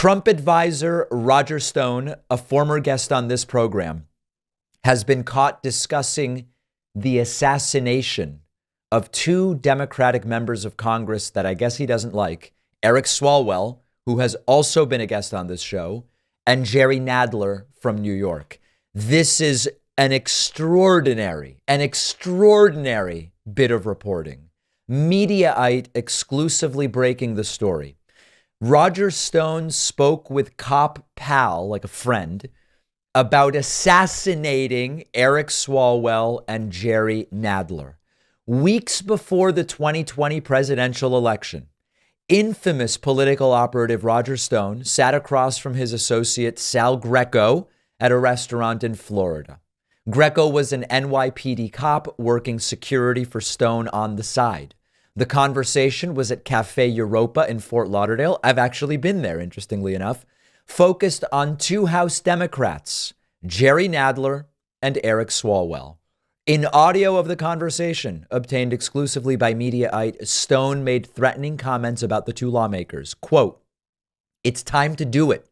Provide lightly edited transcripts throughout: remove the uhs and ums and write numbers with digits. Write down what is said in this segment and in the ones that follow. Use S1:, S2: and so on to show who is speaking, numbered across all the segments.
S1: Trump advisor Roger Stone, a former guest on this program, has been caught discussing the assassination of two Democratic members of Congress that I guess he doesn't like, Eric Swalwell, who has also been a guest on this show, and Jerry Nadler from New York. This is an extraordinary bit of reporting. Mediaite exclusively breaking the story. Roger Stone spoke with cop pal, like a friend, about assassinating Eric Swalwell and Jerry Nadler. Weeks before the 2020 presidential election, infamous political operative Roger Stone sat across from his associate Sal Greco at a restaurant in Florida. Greco was an NYPD cop working security for Stone on the side. The conversation was at Cafe Europa in Fort Lauderdale. I've actually been there, interestingly enough, focused on two House Democrats, Jerry Nadler and Eric Swalwell. In audio of the conversation, obtained exclusively by Mediaite, Stone made threatening comments about the two lawmakers. Quote, "It's time to do it.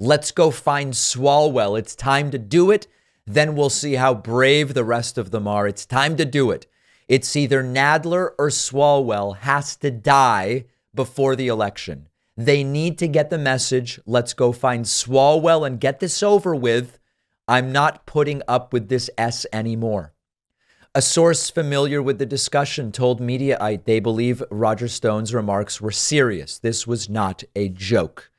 S1: Let's go find Swalwell. It's time to do it. Then we'll see how brave the rest of them are. It's time to do it. It's either Nadler or Swalwell has to die before the election. They need to get the message. Let's go find Swalwell and get this over with. I'm not putting up with this S anymore." A source familiar with the discussion told Mediaite they believe Roger Stone's remarks were serious. This was not a joke.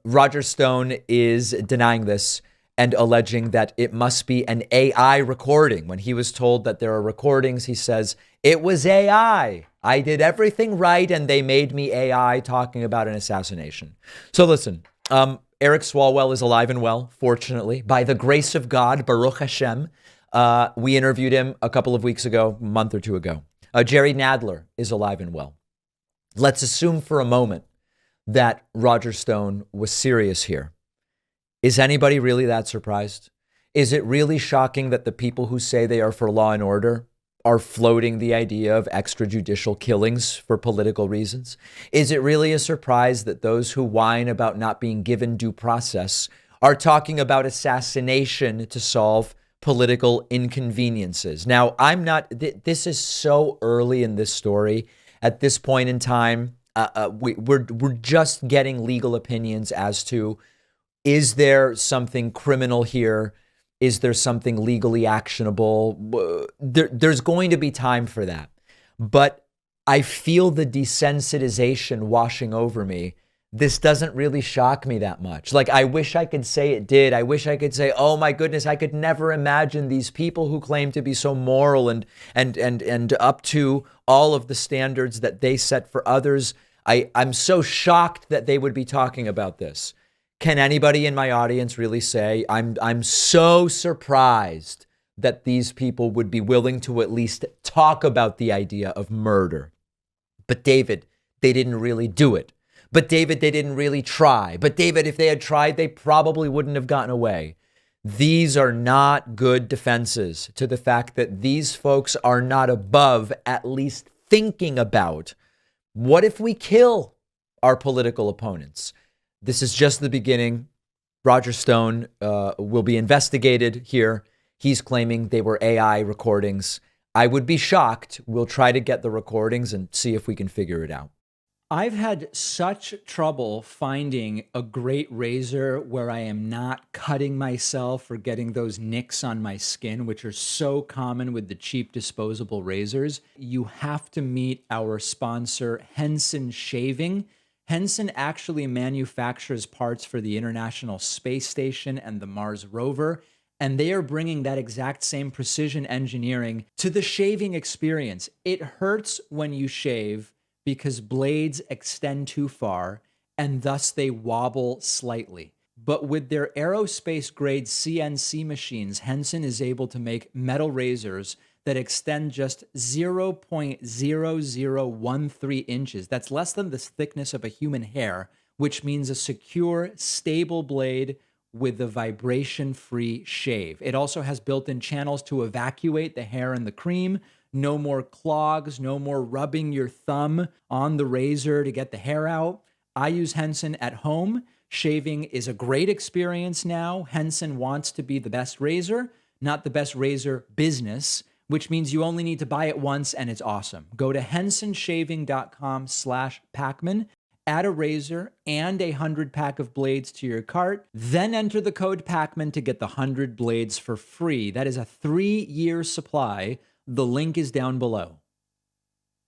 S1: Roger Stone is denying this and alleging that it must be an AI recording. When he was told that there are recordings, he says, "It was AI. I did everything right and they made me AI," talking about an assassination. So listen, Eric Swalwell is alive and well, fortunately, by the grace of God, Baruch Hashem. We interviewed him a couple of weeks ago, a month or two ago. Jerry Nadler is alive and well. Let's assume for a moment that Roger Stone was serious here. Is anybody really that surprised? Is it really shocking that the people who say they are for law and order are floating the idea of extrajudicial killings for political reasons? Is it really a surprise that those who whine about not being given due process are talking about assassination to solve political inconveniences? Now, this is so early in this story. At this point in time, we're just getting legal opinions as to, is there something criminal here? Is there something legally actionable? There's going to be time for that. But I feel the desensitization washing over me. This doesn't really shock me that much. Like, I wish I could say it did. I wish I could say, oh my goodness, I could never imagine these people who claim to be so moral and up to all of the standards that they set for others. I'm so shocked that they would be talking about this. Can anybody in my audience really say, I'm so surprised that these people would be willing to at least talk about the idea of murder? But David, they didn't really do it. But David, they didn't really try. But David, if they had tried, they probably wouldn't have gotten away. These are not good defenses to the fact that these folks are not above at least thinking about, what if we kill our political opponents? This is just the beginning. Roger Stone will be investigated here. He's claiming they were AI recordings. I would be shocked. We'll try to get the recordings and see if we can figure it out.
S2: I've had such trouble finding a great razor where I am not cutting myself or getting those nicks on my skin, which are so common with the cheap disposable razors. You have to meet our sponsor, Henson Shaving. Henson actually manufactures parts for the International Space Station and the Mars rover, and they are bringing that exact same precision engineering to the shaving experience. It hurts when you shave because blades extend too far, and thus they wobble slightly. But with their aerospace-grade CNC machines, Henson is able to make metal razors that extend just 0.0013 inches. That's less than the thickness of a human hair, which means a secure, stable blade with a vibration-free shave. It also has built-in channels to evacuate the hair and the cream. No more clogs, no more rubbing your thumb on the razor to get the hair out. I use Henson at home. Shaving is a great experience now. Henson wants to be the best razor, not the best razor business, which means you only need to buy it once and it's awesome. Go to hensonshaving.com/Pacman, add a razor and a 100-pack of blades to your cart, then enter the code Pacman to get the 100 blades for free. That is a 3-year supply. The link is down below.